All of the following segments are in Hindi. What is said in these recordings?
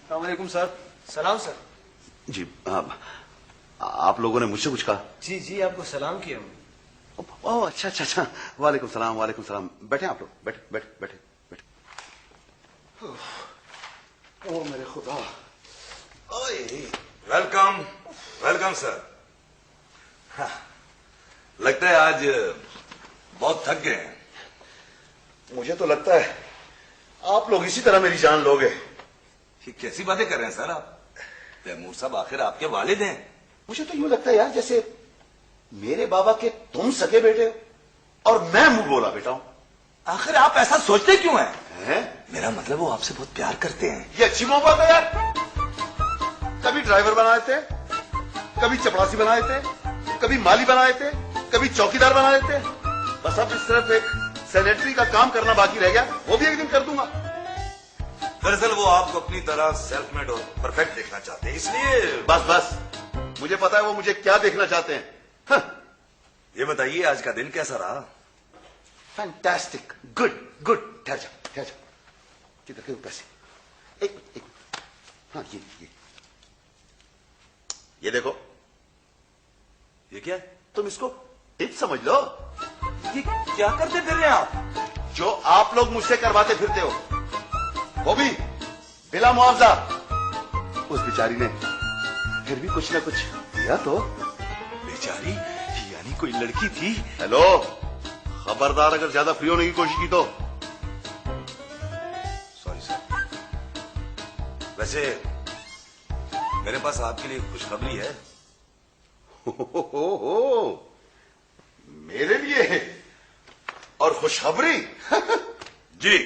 अस्सलाम वालेकुम सर। सलाम सर। जी आप लोगों ने मुझसे कुछ कहा? जी जी, आपको सलाम किया हमने। ओह अच्छा अच्छा अच्छा, वालेकुम सलाम वालेकुम सलाम। बैठे आप लोग, बैठे बैठे बैठे बैठे। ओह मेरे खुदा। ओए वेलकम वेलकम सर। लगता है आज बहुत थक गए हैं। मुझे तो लगता है आप लोग इसी तरह मेरी जान लोगे। ये कैसी बातें कर रहे हैं सर आप? तैमूर साहब आखिर आपके वालिद हैं। मुझे तो यूं लगता है यार जैसे मेरे बाबा के तुम सके बेटे हो और मैं मुंह बोला बेटा हूं। आखिर आप ऐसा सोचते क्यों हैं? हैं? मेरा मतलब वो आपसे बहुत प्यार करते हैं। ये अच्छी मोहब्बत है यार। कभी ड्राइवर बनाए थे, कभी चपरासी बनाए थे, कभी माली बनाए थे, कभी चौकीदार बनाए थे। बस अब सिर्फ एक सैनिटरी का काम करना बाकी रह गया, वो भी एक दिन कर दूंगा। दरअसल वो आपको अपनी तरह सेल्फ मेड और परफेक्ट देखना चाहते हैं, इसलिए बस बस मुझे पता है वो मुझे क्या देखना चाहते हैं। हाँ। ये बताइए आज का दिन कैसा रहा? Fantastic, good good. ठहर जा ठहर जा। किधर के पैसे? एक हाँ ये देखो। ये क्या है? तुम इसको टिप समझ लो। ये क्या करते फिर रहे हैं आप? जो आप लोग मुझसे करवाते फिरते हो वो भी बिना मुआवजा। उस बेचारी ने फिर भी कुछ ना कुछ दिया तो। बेचारी यानी कोई लड़की थी? हेलो, खबरदार अगर ज्यादा फ्री होने की कोशिश की तो। Sorry sir. वैसे मेरे पास आपके लिए खुशखबरी है। हो मेरे लिए और खुशखबरी? जी,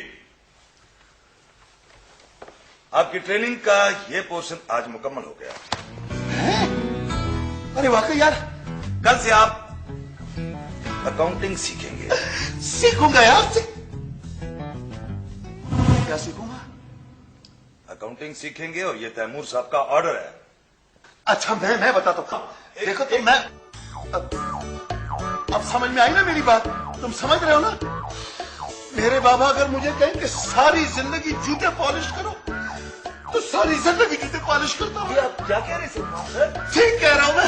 आपकी ट्रेनिंग का ये पोर्शन आज मुकम्मल हो गया। अरे वाकई यार। कल से आप अकाउंटिंग सीखेंगे। सीखूंगा यार। क्या सीखूंगा? अकाउंटिंग सीखेंगे और ये तैमूर साहब का ऑर्डर है। अच्छा मैं बताता हूं। देखो तुम मैं अब समझ में आई ना मेरी बात? तुम समझ रहे हो ना? मेरे बाबा अगर मुझे कहें कि सारी जिंदगी जूते पॉलिश करो तो सारी जिंदगी जूते पॉलिश करता हूं। आप क्या कह रहे हैं? ठीक कह रहा हूं मैं।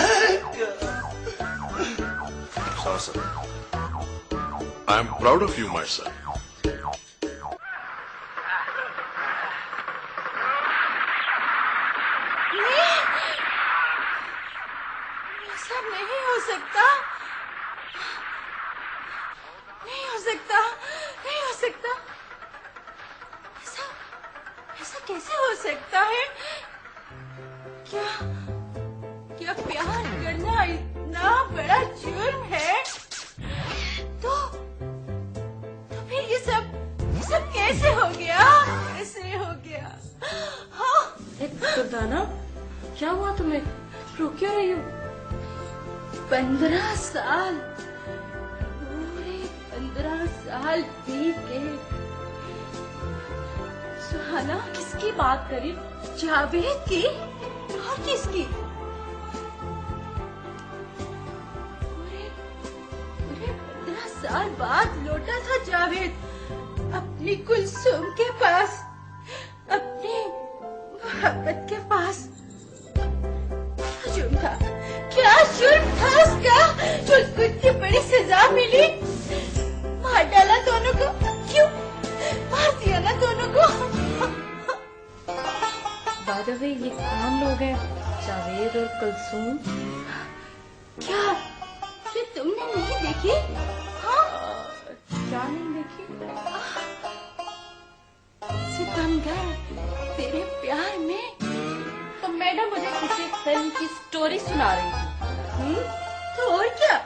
Sir I am proud of you, my son. ऐसा नहीं हो सकता, नहीं हो सकता, नहीं हो सकता। ऐसा ऐसा कैसे हो सकता है? क्या क्या प्यार करना इतना बड़ा जुर्म है? तो फिर ये सब कैसे हो गया? कैसे हो गया? हाँ। दुर्दाना, क्या हुआ तुम्हें? रो क्यों रही हो? 15 साल, पूरे 15 साल बीत गए। सुहाना किसकी बात करी? जावेद की और किसकी? पूरे 15 साल बाद लौटा था जावेद अपनी कुलसुम के पास, अपनी मोहब्बत के पास। जुर्म था, क्या जुर्म था उसका जो उसको इतनी बड़ी सजा मिली? मार डाला दोनों को। क्यों मार दिया ना दोनों को? बाय द वे, ये कौन लोग हैं? जावेद और कुलसुम? क्या ये तुमने नहीं देखी? हाँ? क्या नहीं देखी? सितमगर तेरे प्यार में। तो मैडम मुझे किसी फिल्म की स्टोरी सुना रही थी। तो और क्या?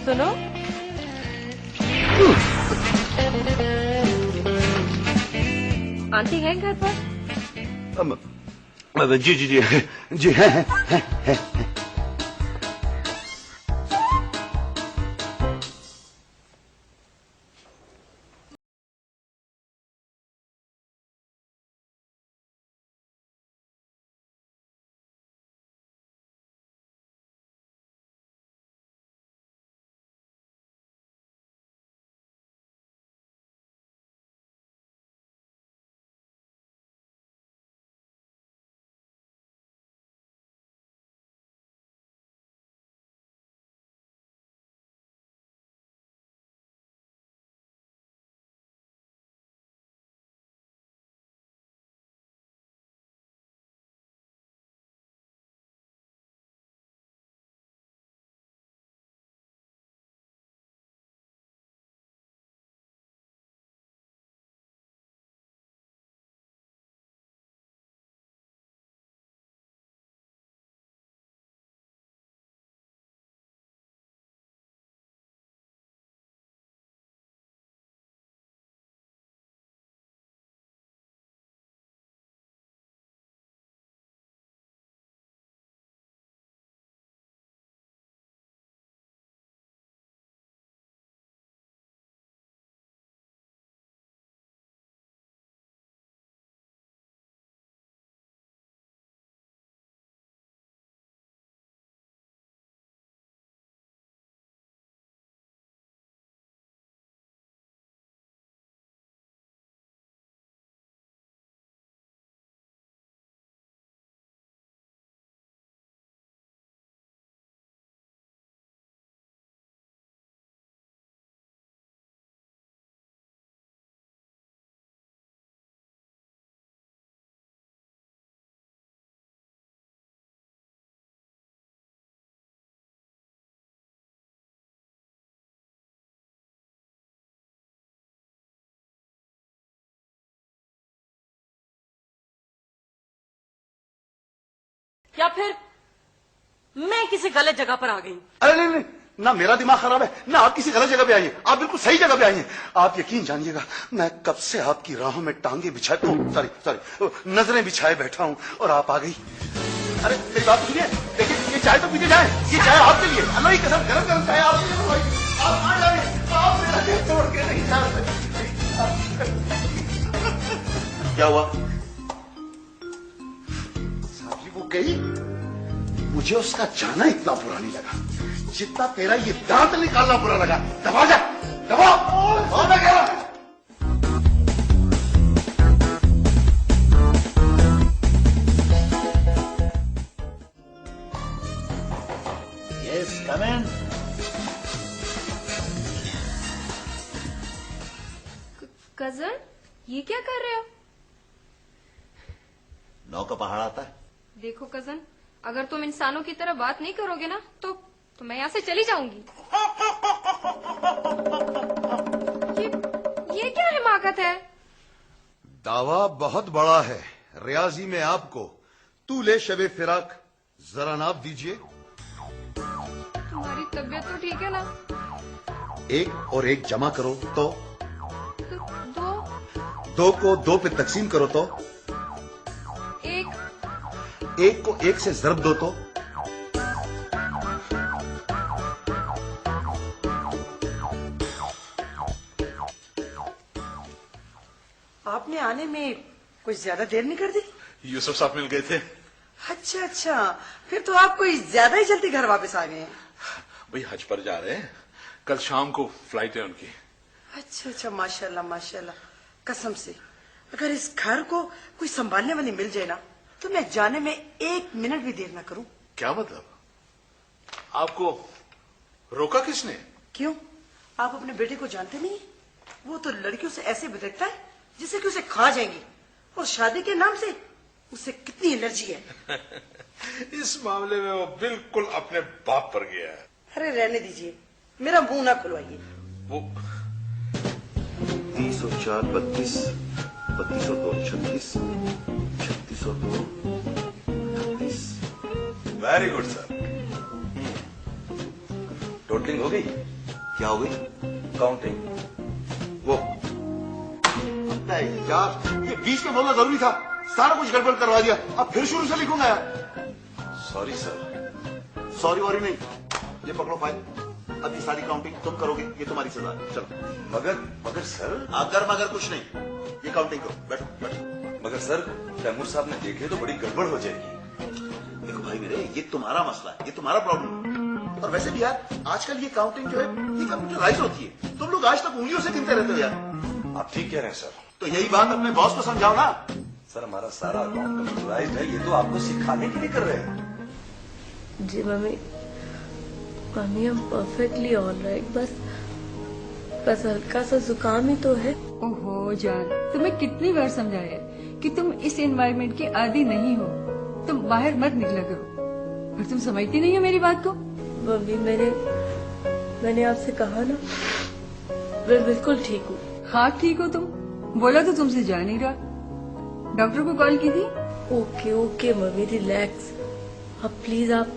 सुनो, आंटी है घर पर? जी जी जी जी है। या फिर मैं किसी गलत जगह पर आ गई? अरे नहीं नहीं, ना मेरा दिमाग खराब है ना आप किसी गलत जगह पे आई हैं। आप बिल्कुल सही जगह पे आई हैं। आप यकीन जानिएगा, मैं कब से आपकी राहों में टांगे बिछाए, सॉरी नजरें बिछाए बैठा हूं और आप आ गई। अरे मेरी बात सुनिए, देखिए ये चाय तो पीते जाए, ये चाय आपके लिए, अल्लाह की कसम गरम गरम चाय आपके लिए भाई। आप आ जाइए, आप मेरा दिल तोड़ के नहीं जा सकते। क्या हुआ साहब जी? वो गई, मुझे उसका जाना इतना बुरा नहीं लगा जितना तेरा ये दांत निकालना बुरा लगा। दबा जा, दबा, और मैं कह रहा हूं। Yes, come in. कजन, ये क्या कर रहे हो? 9 का पहाड़ आता है। देखो कजन, अगर तुम इंसानों की तरह बात नहीं करोगे ना तो मैं यहाँ से चली जाऊंगी। ये क्या हिमाकत है? दावा बहुत बड़ा है रियाजी में आपको। तू ले शबे फिराक जरा नाप दीजिए। तुम्हारी तबीयत तो ठीक है ना? 1 और 1 जमा करो तो दो। 2 को 2 पे तकसीम करो तो 1 को 1 से जरब दो तो आपने आने में कोई ज्यादा देर नहीं कर दी? यूसुफ साहब मिल गए थे। अच्छा अच्छा, फिर तो आप कोई ज्यादा ही जल्दी घर वापस आ गए हैं। भाई हज पर जा रहे हैं, कल शाम को फ्लाइट है उनकी। अच्छा अच्छा, माशाल्लाह माशाल्लाह। कसम से अगर इस घर को कोई संभालने वाली मिल जाए ना तो मैं जाने में 1 मिनट भी देर ना करूं। क्या मतलब? आपको रोका किसने? क्यों, आप अपने बेटे को जानते नहीं? वो तो लड़कियों से ऐसे बिदकता है जिससे कि उसे खा जाएंगी, और शादी के नाम से उसे कितनी एलर्जी है। इस मामले में वो बिल्कुल अपने बाप पर गया है। अरे रहने दीजिए, मेरा मुंह ना खुलवाइए। वो 304 32 3202 36 3602 36। Very good sir. टोटलिंग हो गई? क्या हो गई? काउंटिंग। वो यार, ये बीच में बोलना जरूरी था। सारा कुछ गड़बड़ करवा दिया। अब फिर शुरू से लिखूंगा यार। Sorry sir. सॉरी वॉरी नहीं, ये पकड़ो फाइल। अब ये सारी काउंटिंग तुम करोगे, ये तुम्हारी सजा है। चलो। मगर सर। अगर मगर कुछ नहीं, ये काउंटिंग करो। बैठो बैठो। मगर सर, तैमूर साहब ने देखे तो बड़ी गड़बड़ हो जाएगी। देखो भाई मेरे, ये तुम्हारा मसला है, ये तुम्हारा प्रॉब्लम। और वैसे भी यार, आजकल ये काउंटिंग जो है ये कंप्यूटराइज होती है। तुम लोग आज तक उंगलियों से गिनते रहते हो यार। आप ठीक कह रहे हैं सर। तो यही बात अपने बॉस को समझाओ ना। सर हमारा सारा अकाउंट कंप्यूटराइज्ड है, ये तो आपको सिखाने के लिए कर रहे हैं। जी मम्मी, मम्मी हम परफेक्टली ऑल राइट, बस हल्का सा जुकाम ही तो है। ओहो जान, तुम्हें कितनी बार समझाया कि तुम इस एनवायरनमेंट के आदी नहीं हो, तुम बाहर मत निकला करो, पर तुम समझती नहीं हो मेरी बात को। मम्मी मैंने आपसे कहा ना, मैं बिल्कुल ठीक हूँ। हाँ ठीक हो तुम, बोला तो तुमसे जा नहीं रहा। डॉक्टर को कॉल की थी? Okay okay mummy, relax. अब प्लीज आप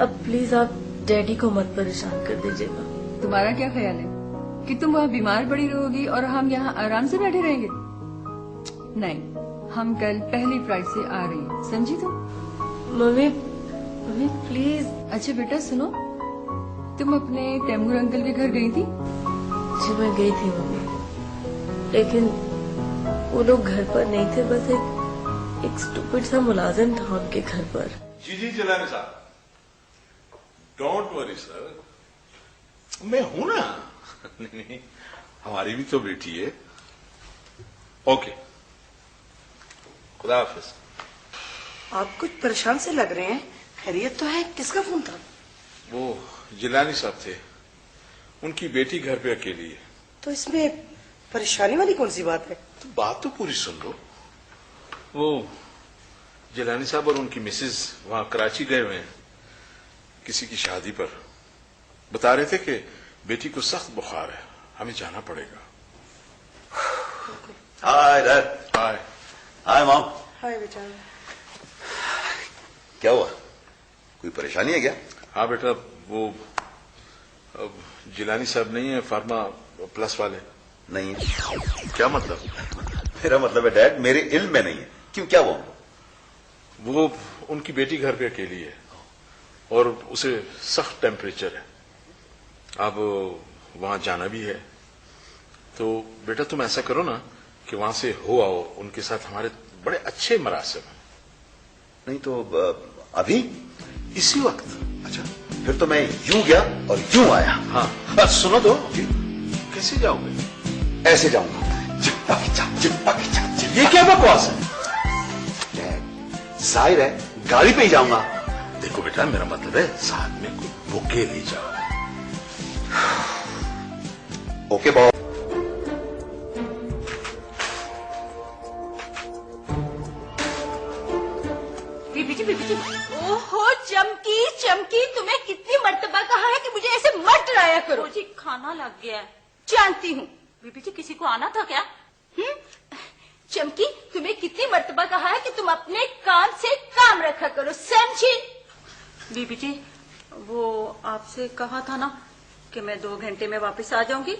अब प्लीज आप डैडी को मत परेशान कर दीजिएगा। तुम्हारा क्या ख्याल है कि तुम वहाँ बीमार पड़ी रहोगी और हम यहाँ आराम से बैठे रहेंगे? नहीं, हम कल पहली फ्लाइट से आ रही हैं, समझी तुम? Mummy please. अच्छा बेटा सुनो, तुम अपने तैमूर अंकल के घर गई थी? जी मैं गई थी मम्मी, लेकिन वो लोग घर पर नहीं थे। बस एक स्टूपिड सा मुलाजिम था उनके घर पर। जी जिलानी साहब, डोंट वरी सर, मैं हूं ना। नहीं, हमारी भी तो बेटी है। ओके, खुदा हाफिज। आप कुछ परेशान से लग रहे हैं, खैरियत तो है? किसका फोन था? वो जिलानी साहब थे, उनकी बेटी घर पे अकेली है। तो इसमें परेशानी वाली कौन सी बात है? तो बात तो पूरी सुन लो। वो जिलानी साहब और उनकी मिसेज वहां कराची गए हुए हैं किसी की शादी पर। बता रहे थे कि बेटी को सख्त बुखार है, हमें जाना पड़ेगा। डैड। हाय। Hi mom. हाय बेटा। क्या हुआ, कोई परेशानी है क्या? हाँ बेटा, वो जिलानी साहब नहीं है फार्मा प्लस वाले? नहीं है। क्या मतलब? मेरा मतलब है डैड, मेरे इल्म में नहीं है। क्यों, क्या हुआ? वो उनकी बेटी घर पे अकेली है और उसे सख्त टेम्परेचर है। अब वहां जाना भी है, तो बेटा तुम ऐसा करो ना कि वहां से हो आओ, उनके साथ हमारे बड़े अच्छे मरासिम हैं। नहीं तो अभी इसी वक्त? अच्छा, फिर तो मैं यूं गया और यूं आया। हाँ, बस सुनो तो। कैसे जाओगे? ऐसे जाऊंगा, चिप्पा की चाप, चिप्पा की चाप। ये क्या बकवास है? जाहिर है गाड़ी पे ही जाऊंगा। देखो बेटा, मेरा मतलब है साथ में कोई बुके ले जाओ। Okay Bob. बीबी, ओहो चमकी चमकी, तुम्हें कितनी मर्तबा कहा है कि मुझे ऐसे मत डराया करो। मुझे खाना लग गया है। जानती हूँ। बीबी जी, किसी को आना था क्या? चमकी, तुम्हें कितनी मर्तबा कहा है कि तुम अपने काम से काम रखा करो, समझी? बीबी जी, वो आपसे कहा था ना कि मैं 2 घंटे में वापस आ जाऊंगी।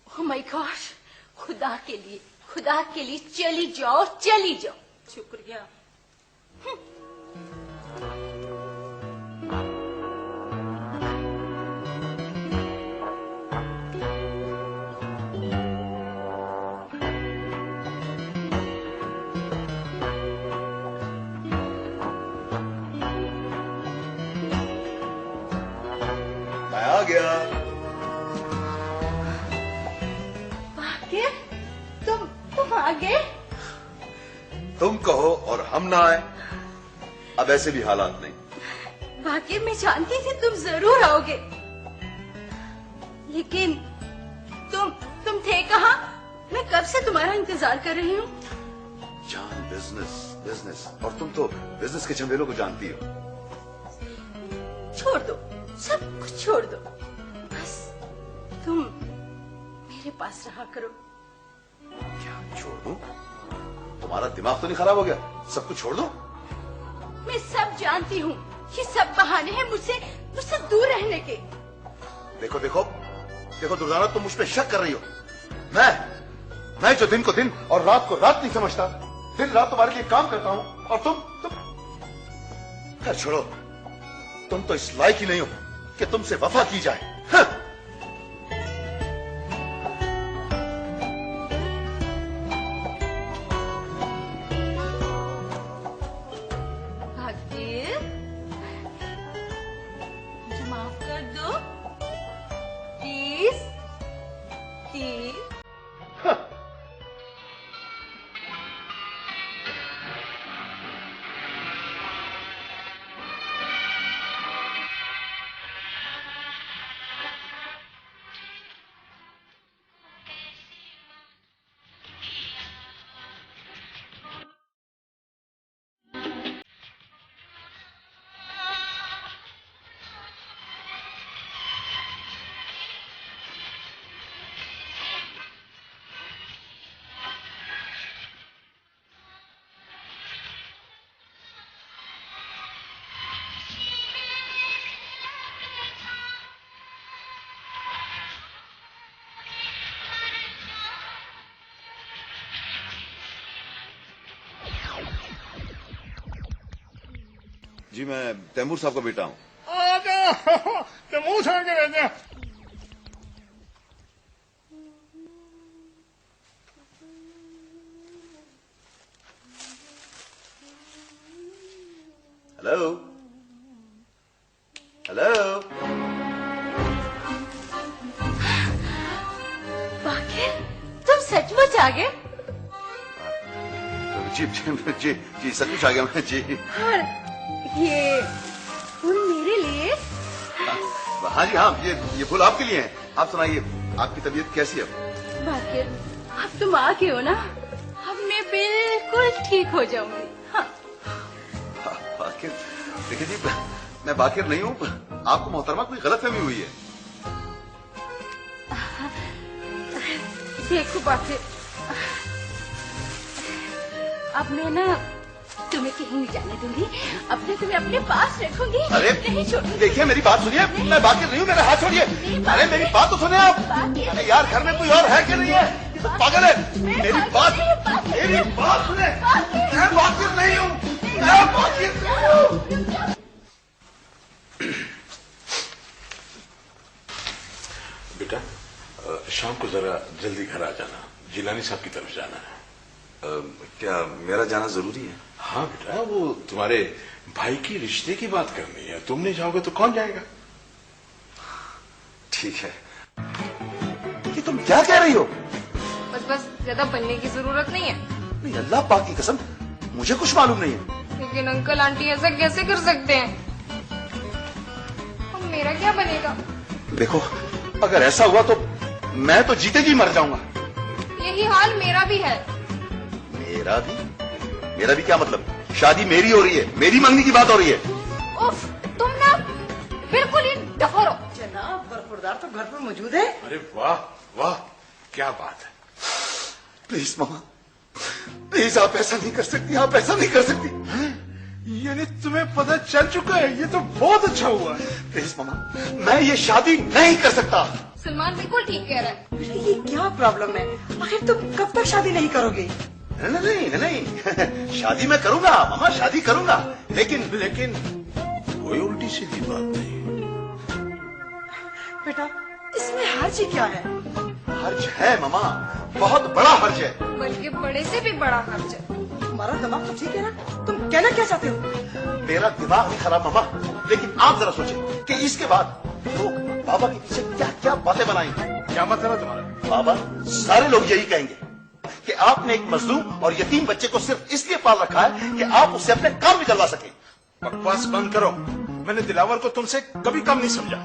ओह माय गॉड, खुदा के लिए चली जाओ, चली जाओ। शुक्रिया। मैं आ गया। भाग्य, तुम आ गए? तुम कहो और हम ना आए, अब ऐसे भी हालात नहीं। भाग्य, मैं जानती थी तुम जरूर आओगे, लेकिन तुम थे कहाँ? मैं कब से तुम्हारा इंतजार कर रही हूँ। जान, बिजनेस, और तुम तो बिजनेस के झमेलों को जानती हो। छोड़ दो, सब कुछ छोड़ दो, बस तुम मेरे पास रहा करो। क्या छोड़ दूं? तुम्हारा दिमाग तो नहीं खराब हो गया? सब कुछ छोड़ दो? मैं सब जानती हूँ, ये सब बहाने हैं मुझसे दूर रहने के। देखो दुर्दाना, तुम मुझ पे शक कर रही हो। मैं जो दिन को दिन और रात को रात नहीं समझता, दिन रात तुम्हारे लिए काम करता हूँ, और तुम खैर छोड़ो, तुम तो इस लायक ही नहीं हो कि तुमसे वफा की जाए। हाँ। भाग्य, मुझे माफ कर दो प्लीज। जी, मैं तैमूर साहब का बेटा हूँ। तैमूर साहब के बेटे? हेलो भाग्य, तुम सचमुच आ गए? जी सचमुच आ गया मैं जी। और ये फूल मेरे लिए? हाँ जी, हाँ, ये फूल आपके लिए है। आप सुनाइए, आपकी तबीयत कैसी है? भाग्य, अब तुम आ गए हो ना, अब मैं बिल्कुल ठीक हो जाऊंगी। हाँ। बाकिर, देखिए जी, मैं बाकिर नहीं हूँ, आपको मोहतरमा कोई गलतफहमी हुई है। देखो बाकिर, अब मैं ना तुम्हें कहीं नहीं जाने दूंगी, अपने तुम्हें अपने पास रखूंगी। अरे नहीं छोड़ूंगी। देखिए मेरी बात सुनिए, मैं बाकी नहीं हूँ, मेरा हाथ छोड़िए। अरे मेरी बात तो सुने आप। अरे यार घर में कोई और है कि नहीं है? पागल है। मेरी बात सुने। मैं बाकी नहीं हूँ, मैं बाकी नहीं हूँ। बेटा शाम को जरा जल्दी घर आ जाना, जिलानी साहब की तरफ जाना है। क्या मेरा जाना जरूरी है? हाँ बेटा, वो तुम्हारे भाई की रिश्ते की बात करनी है, तुम नहीं जाओगे तो कौन जाएगा? ठीक है। कि तुम क्या कह रही हो? बस ज्यादा बनने की जरूरत नहीं है। नहीं अल्लाह पाक की कसम, मुझे कुछ मालूम नहीं है। लेकिन अंकल आंटी ऐसा कैसे कर सकते हैं? अब मेरा क्या बनेगा? देखो अगर ऐसा हुआ तो मैं तो जीते जी मर जाऊंगा। यही हाल मेरा भी है। मेरा भी क्या मतलब? शादी मेरी हो रही है, मेरी मंगनी की बात हो रही है। उफ, तुम ना बिल्कुल ही डफर हो। जनाब बरखुरदार तो घर पर मौजूद है। अरे वाह वाह, क्या बात है। प्लीज मामा, प्लीज आप ऐसा नहीं कर सकती, आप ऐसा नहीं कर सकती। यानी तुम्हें पता चल चुका है, ये तो बहुत अच्छा हुआ। प्लीज मामा, मैं ये शादी नहीं कर सकता। सलमान बिल्कुल ठीक कह रहा है। ये क्या प्रॉब्लम है? आखिर तुम कब तक शादी नहीं करोगे? नहीं शादी मैं करूंगा मामा, शादी करूंगा, लेकिन कोई उल्टी सीधी बात नहीं। बेटा इसमें हर्ज ही क्या है? हर्ज है मामा, बहुत बड़ा हर्ज है। बल्कि बड़े से भी बड़ा हर्ज है। तुम्हारा दिमाग तो ठीक है ना? तुम कहना क्या चाहते हो? मेरा दिमाग नहीं खराब मामा, लेकिन आप जरा सोचें कि इसके बाद लोग बाबा के पीछे क्या क्या बातें बनाएंगे। क्या मतलब है तुम्हारा? बाबा सारे लोग यही कहेंगे कि आपने एक मजलूम और यतीम बच्चे को सिर्फ इसलिए पाल रखा है कि आप उससे अपने काम निकलवा सके। बकवास बंद करो, मैंने दिलावर को तुमसे कभी कम नहीं समझा।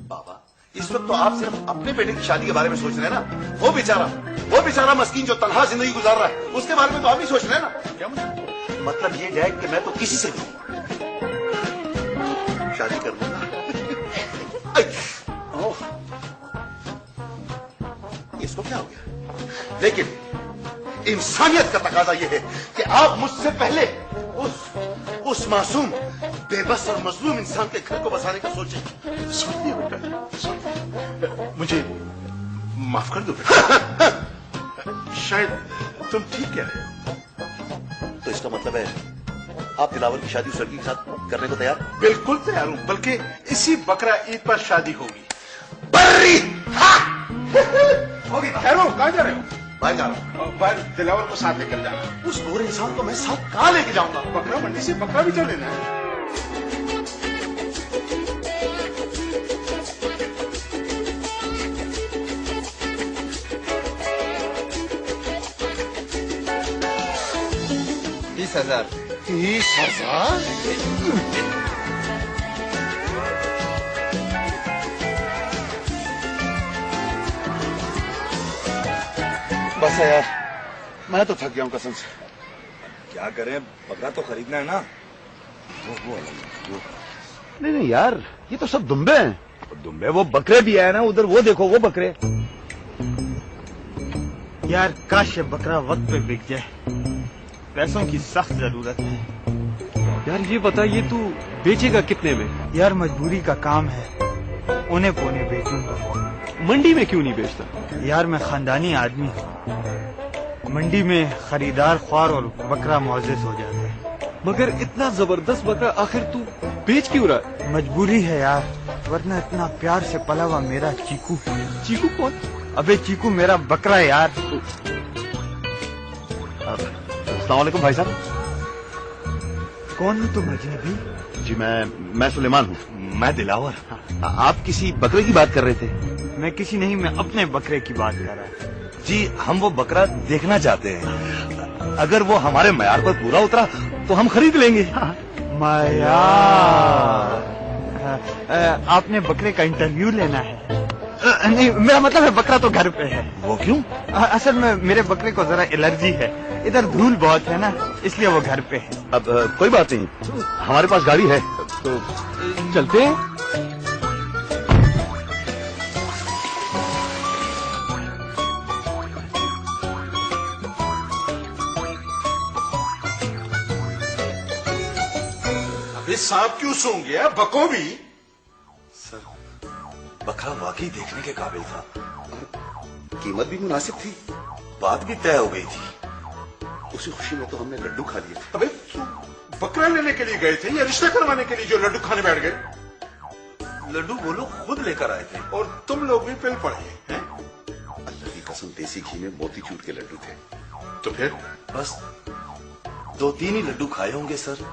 बाबा इस वक्त तो आप सिर्फ अपने बेटे की शादी के बारे में सोच रहे हैं ना। वो बेचारा मस्कीन जो तनहा जिंदगी गुजार रहा है, उसके बारे में तो आप ही सोच रहे हैं ना। क्या मतलब ये डैड कि मैं तो किसी से भी शादी कर लूंगा। इसको क्या हो गया? लेकिन इंसानियत का तकाजा यह है कि आप मुझसे पहले उस मासूम बेबस और मजलूम इंसान के घर को बसाने का सोचें। सुनिए बेटा, मुझे माफ कर दो बेटा। शायद तुम ठीक कह रहे हो। तो इसका मतलब है आप दिलावर की शादी उस लड़की के साथ करने को तैयार? बिल्कुल तैयार हूं, बल्कि इसी बकरा ईद पर शादी होगी। बर्री होगी। ठहरो, कहाँ जा रहे हो? बाहर जा रहा हूँ। बाहर दिलावर को साथ लेकर जाना। उस बुरे इंसान को मैं साथ कहाँ लेके जाऊंगा? बकरा मंडी से बकरा भी तो लेना है। $30,000। 30,000? बस है यार, मैं तो थक गया हूँ कसम से। क्या करें, बकरा तो खरीदना है ना। वो नहीं यार, ये तो सब दुम्बे हैं। दुम्बे वो बकरे भी है ना, उधर वो देखो वो बकरे। यार काश ये बकरा वक्त पे बिक जाए, पैसों की सख्त जरूरत है। यार ये बता, ये तू बेचेगा कितने में? यार मजबूरी का काम है, औने पौने बेचूंगा। मंडी में क्यों नहीं बेचता? यार मैं खानदानी आदमी हूँ, मंडी में खरीदार ख्वार और बकरा मुअज़्ज़ज़ हो जाता है। मगर इतना जबरदस्त बकरा आखिर तू बेच क्यों रहा है? मजबूरी है यार, वरना इतना प्यार से पला हुआ मेरा चीकू। चीकू कौन? अबे चीकू मेरा बकरा है यार। अस्सलाम वालेकुम भाई साहब। कौन हो तुम अजनबी? जी मैं सुलेमान हूँ। मैं दिलावर। आप किसी बकरे की बात कर रहे थे? मैं किसी नहीं, मैं अपने बकरे की बात कर रहा था। जी हम वो बकरा देखना चाहते हैं, अगर वो हमारे मयार पर पूरा उतरा तो हम खरीद लेंगे। मयार? आपने बकरे का इंटरव्यू लेना है? नहीं, मेरा मतलब है बकरा तो घर पे है। वो क्यों? असल में मेरे बकरे को जरा एलर्जी है, इधर धूल बहुत है ना, इसलिए वो घर पे है। अब कोई बात नहीं, हमारे पास गाड़ी है तो चलते हैं। अरे सांप क्यों सूंघ गया, बको भी। सर बकरा वाकई देखने के काबिल था, कीमत भी मुनासिब थी, बात भी तय हो गई थी। उसी खुशी में तो हमने लड्डू खा लिए थे। अबे तू बकरा लेने के लिए गए थे या रिश्ता करवाने के लिए जो लड्डू खाने बैठ गए? लड्डू वो लोग खुद लेकर आए थे। और तुम लोग भी पिल पड़े हैं? अल्लाह की कसम देसी घी में मोतीचूर के लड्डू थे। तो फिर बस 2-3 ही लड्डू खाए होंगे सर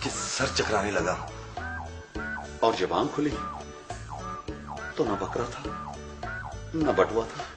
कि सर चकराने लगा। और जब आंख खुली तो ना बकरा था ना बटुआ था।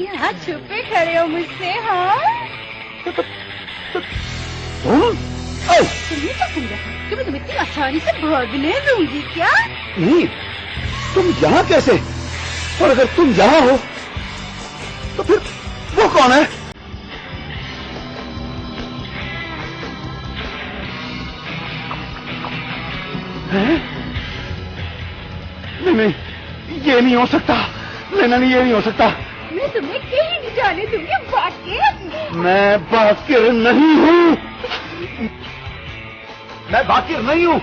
यहाँ छुपे खड़े हो मुझसे? हाँ तुम्हें क्या समझा कि मैं तुम्हें इतनी आसानी से भागने दूंगी क्या? नहीं, तुम यहाँ कैसे? और अगर तुम यहाँ हो तो फिर वो कौन है? नहीं, ये नहीं हो सकता। नहीं, ये नहीं हो सकता। मैं तुम्हें कहीं नहीं जाने दूंगी बाकिर। मैं बाकिर नहीं हूँ। मैं बाकिर नहीं हूँ।